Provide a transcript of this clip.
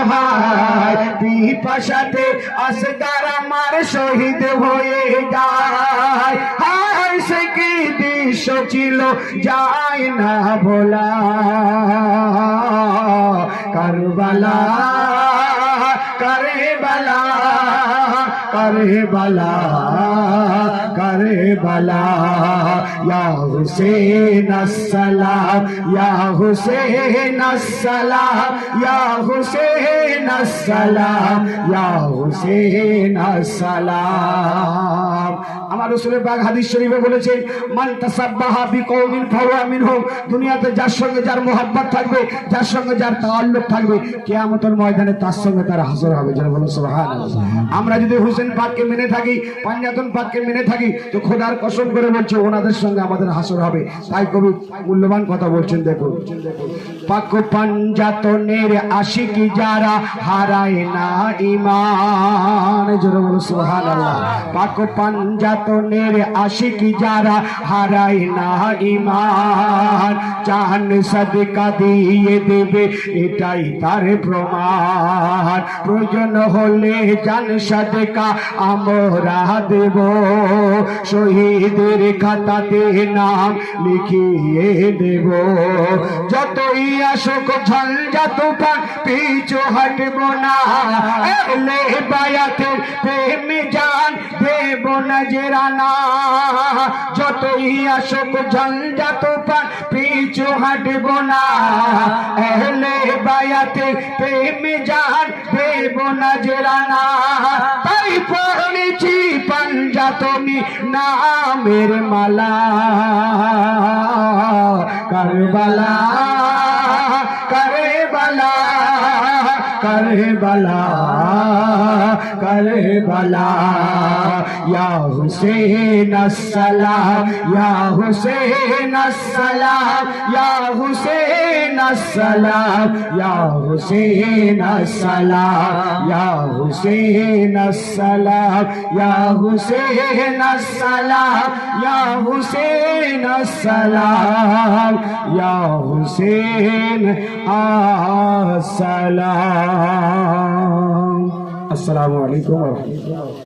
হায় পিপাসাতে আসগার আমার শহীদ হয়ে যায় হায় সে কি দৃশ্য ছিল যায় না ভোলা কারবালা কারবালা কারবালা কারবালা ইয়া হুসেন আসসালাম ইয়া হুসেন আসসালাম ইয়া হুসেন আসসালাম ইয়া হুসেন আসসালাম আমার রাসূলের পাক হাদিস শরীফে বলেছেন মান তাসাব্বাহা বিকওমিন ফাহুয়া মিনহুম দুনিয়াতে যার সঙ্গে যার মোহাব্বত থাকবে যার সঙ্গে যার তাআল্লুক থাকবে কিয়ামতের ময়দানে তার সঙ্গে তার হাসর হবে যারা বলো সুবহানাল্লাহ আমরা যদি হোসেন পাককে মেনে থাকি পাঞ্জাতন পাককে মেনে থাকি তো খোদার কসম করে বলছে ওনাদের সঙ্গে আমাদের হাসর হবে তাই কবি মূল্যবান কথা বলছেন দেখো পাক পাঞ্জাতনের আশিকি যারা হারায় না ঈমান যারা বলো সুবহানাল্লাহ পাক পাঞ্জাতনের আশিকি যারা হারায় না ঈমান জান সদকা দিয়ে দেবে এটাই তার প্রমাণ প্রয়োজন হলে জান সদকা আমরা দেব শহীদের খাতাতে নাম লিখিয়ে দেব যতই আসুক ঝঞ্ঝা তুফান পিছু হটব না আহলে বায়াতের প্রেমে জান দেব নজরানা যতই আসুক ঝঞ্ঝা তুফান পিছু হটব না আহলে বায়াতের প্রেমে জান দেব নজরানা তাই পড়েছি পাঞ্জাতনি নামের মালা কারবালা কারবালা কারবালা কারবালা ইয়া হুসেন আসসালাম ইয়া হুসেন আসসালাম ইয়া হুসেন আসসালাম ইয়া হুসেন আসসালাম ইয়া হুসেন আসসালাম ইয়া হুসেন আসসালাম ইয়া হুসেন আসসালাম ইয়া হুসেন আসসালাম আসসালামু আলাইকুম ওয়া রাহমাতুল্লাহ।